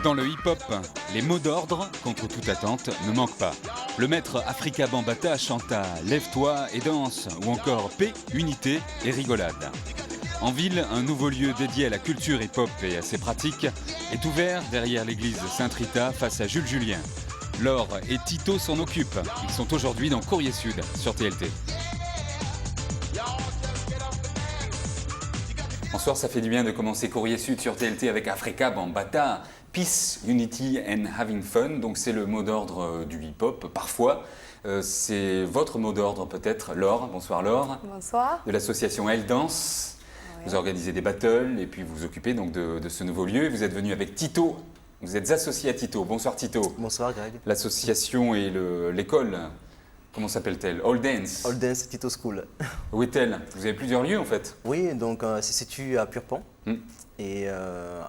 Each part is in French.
Dans le hip-hop, les mots d'ordre, contre toute attente, ne manquent pas. Le maître Afrika Bambaataa chanta « Lève-toi et danse » ou encore « Paix, unité et rigolade ». En ville, un nouveau lieu dédié à la culture hip-hop et à ses pratiques est ouvert derrière l'église Sainte-Rita face à Jules Julien. Laure et Tito s'en occupent. Ils sont aujourd'hui dans Courrier Sud sur TLT. Bonsoir, ça fait du bien de commencer Courrier Sud sur TLT avec Afrika Bambaataa. Peace, Unity and Having Fun, donc c'est le mot d'ordre du hip-hop, parfois. C'est votre mot d'ordre peut-être, Laure. Bonsoir Laure. Bonsoir. De l'association Elle Danse. Oui. Vous organisez des battles et puis vous vous occupez donc de ce nouveau lieu. Vous êtes venu avec Tito, vous êtes associé à Tito. Bonsoir Tito. Bonsoir Greg. L'association et l'école, comment s'appelle-t-elle? All Dance. All Dance Tito School. Où est-elle? Vous avez plusieurs lieux en fait? Oui, donc c'est situé à Purpan. Et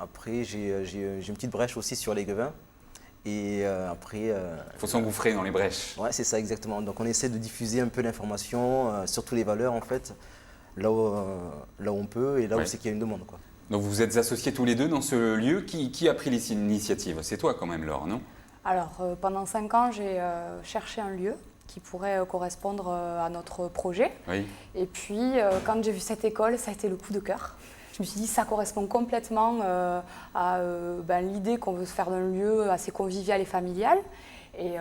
après, j'ai une petite brèche aussi sur les Guevins. Et après... Il faut s'engouffrer dans les brèches. Ouais, c'est ça exactement. Donc on essaie de diffuser un peu l'information, surtout les valeurs en fait, là où on peut et là où c'est qu'il y a une demande, quoi. Donc vous êtes associés tous les deux dans ce lieu. Qui a pris l'initiative? C'est toi quand même Laure, non? Alors pendant 5 ans, j'ai cherché un lieu qui pourrait correspondre à notre projet. Oui. Et puis quand j'ai vu cette école, ça a été le coup de cœur. Je me suis dit ça correspond complètement à l'idée qu'on veut se faire d'un lieu assez convivial et familial. Et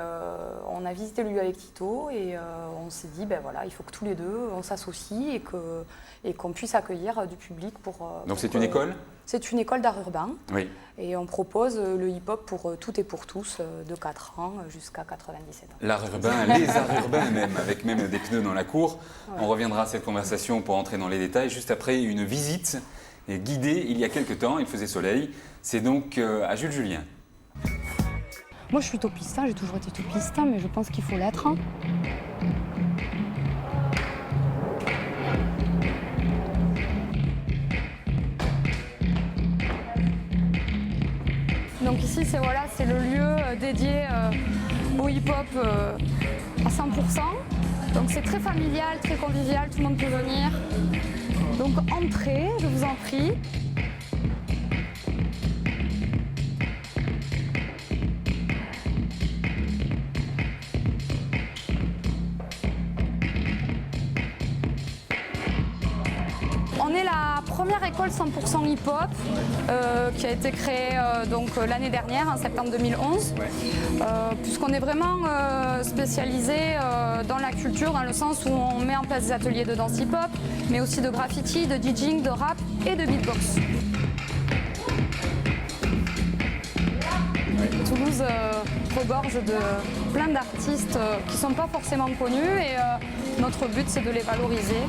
on a visité le lieu avec Tito et on s'est dit voilà, il faut que tous les deux on s'associe et qu'on puisse accueillir du public pour... Donc c'est une école? C'est une école d'art urbain. Oui. Et on propose le hip-hop pour toutes et pour tous de 4 ans jusqu'à 97 ans. L'art urbain, les arts urbains même, avec même des pneus dans la cour. Ouais. On reviendra à cette conversation pour entrer dans les détails. Juste après une visite guidée il y a quelques temps, il faisait soleil. C'est donc à Jules Julien. Moi je suis topiste, j'ai toujours été topiste, mais je pense qu'il faut l'être. Donc ici c'est le lieu dédié au hip-hop à 100%. Donc c'est très familial, très convivial, tout le monde peut venir. Donc entrez, je vous en prie. On est la première école 100% hip-hop qui a été créée l'année dernière, en septembre 2011, puisqu'on est vraiment spécialisé dans la culture, dans le sens où on met en place des ateliers de danse hip-hop, mais aussi de graffiti, de DJing, de rap et de beatbox. Toulouse regorge de plein d'artistes qui ne sont pas forcément connus et notre but c'est de les valoriser.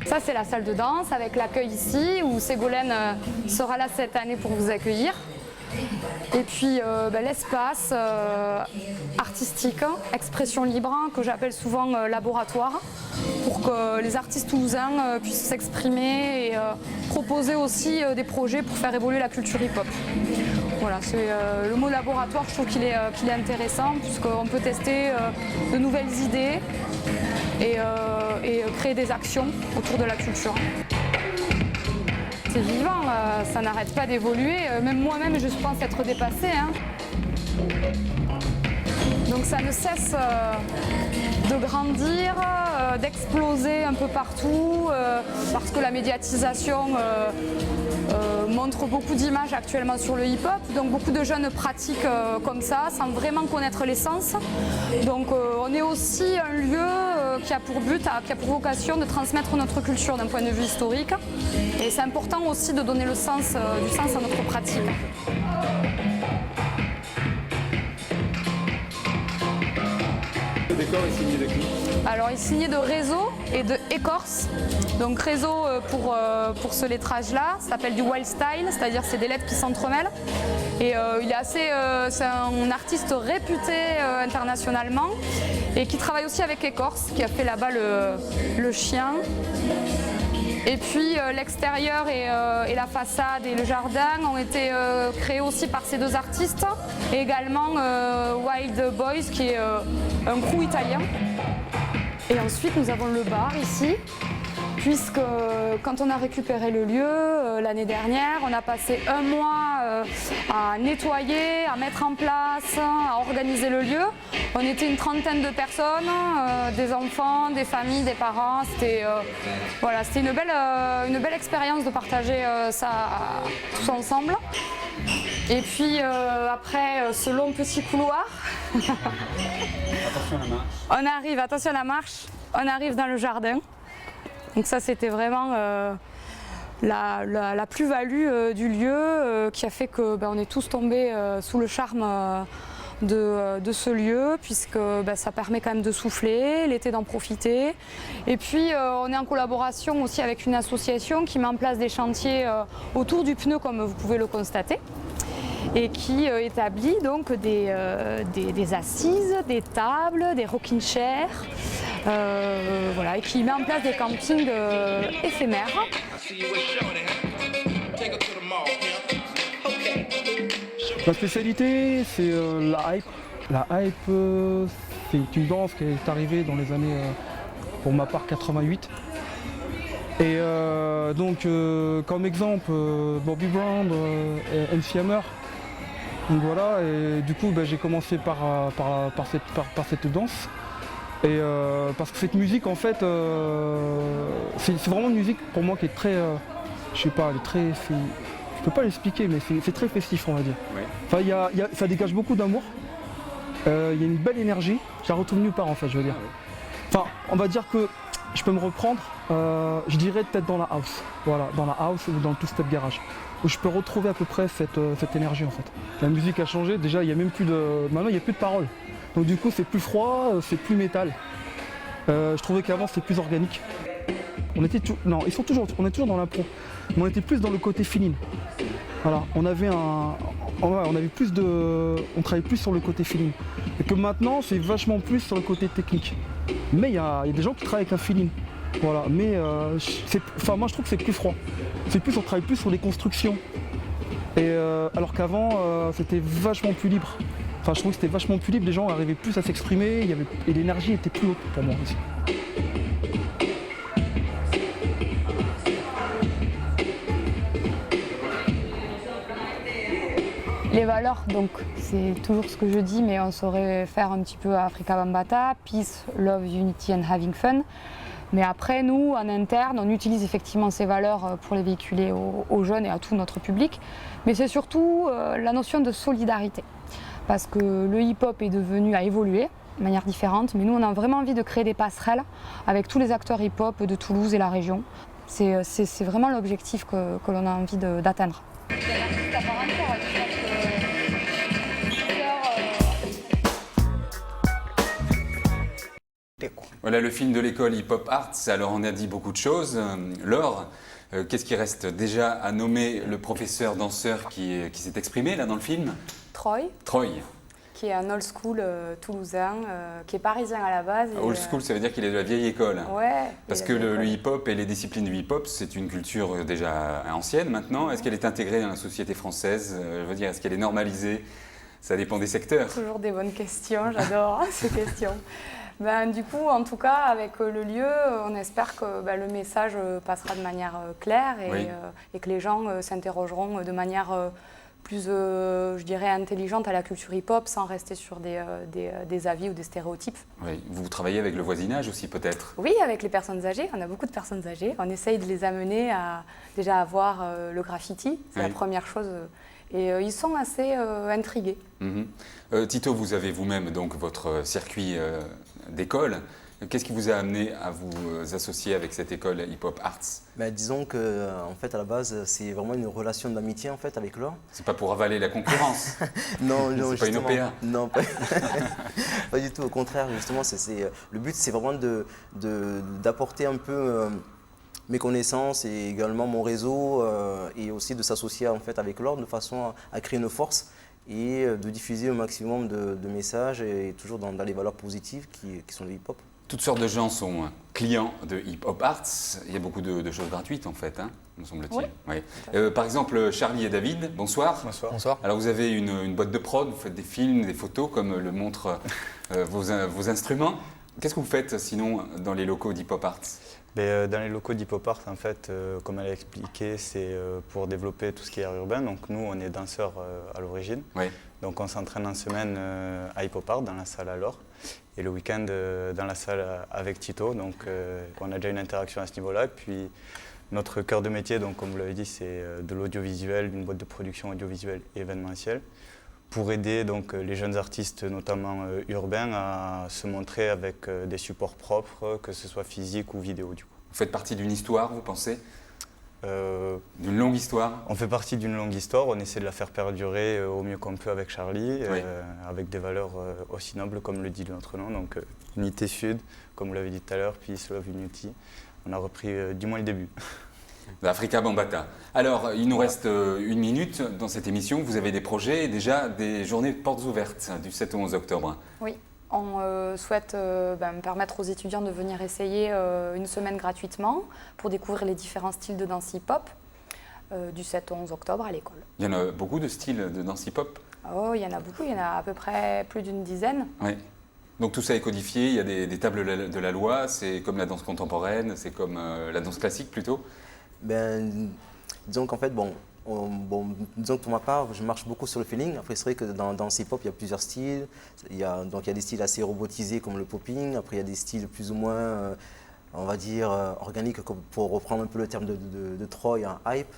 Ça, c'est la salle de danse avec l'accueil ici où Ségolène sera là cette année pour vous accueillir. Et puis l'espace artistique, expression libre, que j'appelle souvent laboratoire, pour que les artistes toulousains puissent s'exprimer et proposer aussi des projets pour faire évoluer la culture hip-hop. Voilà, le mot laboratoire, je trouve qu'il est intéressant puisqu'on peut tester de nouvelles idées et créer des actions autour de la culture. C'est vivant, ça n'arrête pas d'évoluer, même moi-même je pense être dépassée. Donc ça ne cesse de grandir, d'exploser un peu partout, parce que la médiatisation montre beaucoup d'images actuellement sur le hip-hop, donc beaucoup de jeunes pratiquent comme ça, sans vraiment connaître l'essence. Donc on est aussi un lieu qui a pour but, qui a pour vocation de transmettre notre culture d'un point de vue historique. Et c'est important aussi de donner du sens à notre pratique. Le décor est signé de qui? Alors il est signé de Réseau et de Écorce. Donc Réseau pour ce lettrage-là, ça s'appelle du wild style, c'est-à-dire c'est des lettres qui s'entremêlent. Et c'est un artiste réputé internationalement et qui travaille aussi avec Écorce, qui a fait là-bas le chien. Et puis l'extérieur et la façade et le jardin ont été créés aussi par ces deux artistes. Et également Wild Boys qui est un crew italien. Et ensuite nous avons le bar ici. Puisque quand on a récupéré le lieu l'année dernière, on a passé un mois à nettoyer, à mettre en place, à organiser le lieu. On était une trentaine de personnes, des enfants, des familles, des parents. C'était voilà, c'était une belle expérience de partager ça tous ensemble. Et puis après ce long petit couloir, Attention à la marche. on arrive, attention à la marche, on arrive dans le jardin. Donc ça, c'était vraiment la plus-value du lieu qui a fait que on est tous tombés sous le charme de ce lieu, puisque ça permet quand même de souffler, l'été d'en profiter. Et puis on est en collaboration aussi avec une association qui met en place des chantiers autour du pneu, comme vous pouvez le constater, et qui établit donc des assises, des tables, des rocking chairs, voilà, et qui met en place des campings éphémères. La spécialité, c'est la hype. La hype, c'est une danse qui est arrivée dans les années, pour ma part, 88. Et donc, comme exemple, Bobby Brown, MC Hammer. Donc voilà, et du coup, j'ai commencé par cette danse. Et parce que cette musique, en fait, c'est vraiment une musique pour moi qui est très, je sais pas, elle est très, je peux pas l'expliquer, mais c'est très festif, on va dire. Oui. Enfin, ça dégage beaucoup d'amour. Il y a une belle énergie. Je la retrouve nulle part, en fait, je veux dire. Enfin, on va dire que je peux me reprendre, je dirais peut-être dans la house. Voilà, dans la house ou dans le two-step garage. Où je peux retrouver à peu près cette énergie, en fait. La musique a changé. Déjà, il y a même plus de, maintenant, il n'y a plus de paroles. Donc du coup, c'est plus froid, c'est plus métal. Je trouvais qu'avant, c'était plus organique. On était non, on est toujours dans l'impro, mais on était plus dans le côté feeling. Voilà, on travaillait plus sur le côté feeling. Et que maintenant, c'est vachement plus sur le côté technique. Mais il y a des gens qui travaillent avec un feeling. Voilà, mais moi je trouve que c'est plus froid. On travaille plus sur les constructions. Et alors qu'avant, c'était vachement plus libre. Enfin, je trouve que c'était vachement plus libre, les gens arrivaient plus à s'exprimer, et l'énergie était plus haute pour moi aussi. Les valeurs, donc c'est toujours ce que je dis, mais on saurait faire un petit peu Africa Bambaataa, peace, love, unity and having fun. Mais après, nous, en interne, on utilise effectivement ces valeurs pour les véhiculer aux jeunes et à tout notre public. Mais c'est surtout la notion de solidarité. Parce que le hip-hop a évolué de manière différente, mais nous, on a vraiment envie de créer des passerelles avec tous les acteurs hip-hop de Toulouse et la région. C'est vraiment l'objectif que l'on a envie d'atteindre. Voilà le film de l'école Hip Hop Arts. Alors on a dit beaucoup de choses. Laure, qu'est-ce qui reste déjà à nommer le professeur danseur qui s'est exprimé là dans le film? Troy, Troy. qui est un old school toulousain, qui est parisien à la base. Old school, ça veut dire qu'il est de la vieille école. Ouais. Parce que le hip-hop et les disciplines du hip-hop, c'est une culture déjà ancienne maintenant. Est-ce qu'elle est intégrée dans la société française? Je veux dire, est-ce qu'elle est normalisée? Ça dépend des secteurs. Toujours des bonnes questions, j'adore ces questions. Du coup, en tout cas, avec le lieu, on espère que le message passera de manière claire et que les gens s'interrogeront de manière plus, je dirais, intelligente à la culture hip-hop sans rester sur des avis ou des stéréotypes. Oui. Vous travaillez avec le voisinage aussi peut-être? Oui, avec les personnes âgées. On a beaucoup de personnes âgées. On essaye de les amener à déjà voir le graffiti. C'est la première chose. Et ils sont assez intrigués. Tito, vous avez vous-même donc votre circuit d'école. Qu'est-ce qui vous a amené à vous associer avec cette école Hip Hop Arts? Disons que en fait à la base c'est vraiment une relation d'amitié en fait avec Laure. C'est pas pour avaler la concurrence. Non, c'est pas une OPA. Non, pas du tout. Au contraire, justement, le but c'est vraiment d'apporter un peu mes connaissances et également mon réseau et aussi de s'associer en fait avec Laure de façon à créer une force et de diffuser au maximum de messages et toujours dans les valeurs positives qui sont le hip-hop. Toutes sortes de gens sont clients de Hip Hop Arts. Il y a beaucoup de choses gratuites en fait, hein, me semble-t-il. Oui. Oui. Par exemple, Charlie et David, bonsoir. Bonsoir. Bonsoir. Alors vous avez une boîte de prod, vous faites des films, des photos comme le montrent vos instruments. Qu'est-ce que vous faites sinon dans les locaux d'Hip Hop Arts? Dans les locaux d'Hip Hop Art, en fait, comme elle a expliqué, c'est pour développer tout ce qui est art urbain. Donc nous, on est danseurs à l'origine. Oui. Donc on s'entraîne en semaine à Hip Hop Art, dans la salle à l'or. Et le week-end, dans la salle avec Tito. Donc on a déjà une interaction à ce niveau-là. Et puis notre cœur de métier, donc, comme vous l'avez dit, c'est de l'audiovisuel, une boîte de production audiovisuelle et événementielle, pour aider donc, les jeunes artistes, notamment urbains, à se montrer avec des supports propres, que ce soit physique ou vidéo. Du coup. Vous faites partie d'une histoire, vous pensez? D'une longue histoire? On fait partie d'une longue histoire, on essaie de la faire perdurer au mieux qu'on peut avec Charlie, Oui. avec des valeurs aussi nobles comme le dit notre nom, donc Unité Sud, comme vous l'avez dit tout à l'heure, puis Love Unity. On a repris du moins le début. Africa Bambaataa. Alors, il nous reste 1 minute dans cette émission. Vous avez des projets et déjà des journées de portes ouvertes du 7 au 11 octobre. Oui, on souhaite permettre aux étudiants de venir essayer une semaine gratuitement pour découvrir les différents styles de danse hip-hop du 7 au 11 octobre à l'école. Il y en a beaucoup de styles de danse hip-hop? Oh, il y en a beaucoup, il y en a à peu près plus d'une dizaine. Oui. Donc tout ça est codifié, il y a des tables de la loi, c'est comme la danse contemporaine, c'est comme la danse classique plutôt? Disons qu'en fait, disons que pour ma part, je marche beaucoup sur le feeling. Après, c'est vrai que dans ce hip-hop, il y a plusieurs styles. Il y a des styles assez robotisés comme le popping. Après, il y a des styles plus ou moins, on va dire, organiques, comme pour reprendre un peu le terme de Troy, un hype.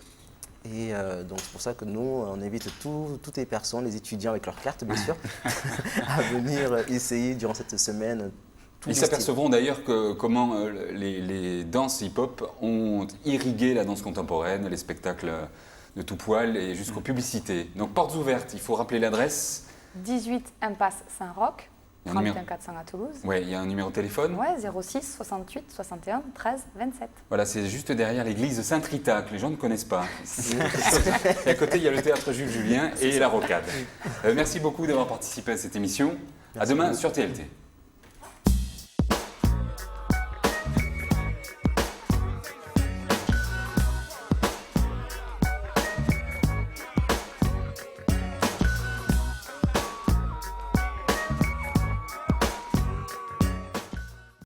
Et donc c'est pour ça que nous, on invite toutes les personnes, les étudiants avec leurs cartes, bien sûr, à venir essayer durant cette semaine. Ils s'apercevront d'ailleurs que comment les danses hip-hop ont irrigué la danse contemporaine, les spectacles de tout poil et jusqu'aux publicités. Donc portes ouvertes, il faut rappeler l'adresse. 18 impasse Saint-Roch, Il y a un 31 400 à Toulouse. Ouais, il y a un numéro de téléphone. Ouais, 06 68 61 13 27. Voilà, c'est juste derrière l'église Saint-Rita que les gens ne connaissent pas. Et à côté, il y a le théâtre Jules Julien et la Rocade. Merci beaucoup d'avoir participé à cette émission. À demain sur TLT.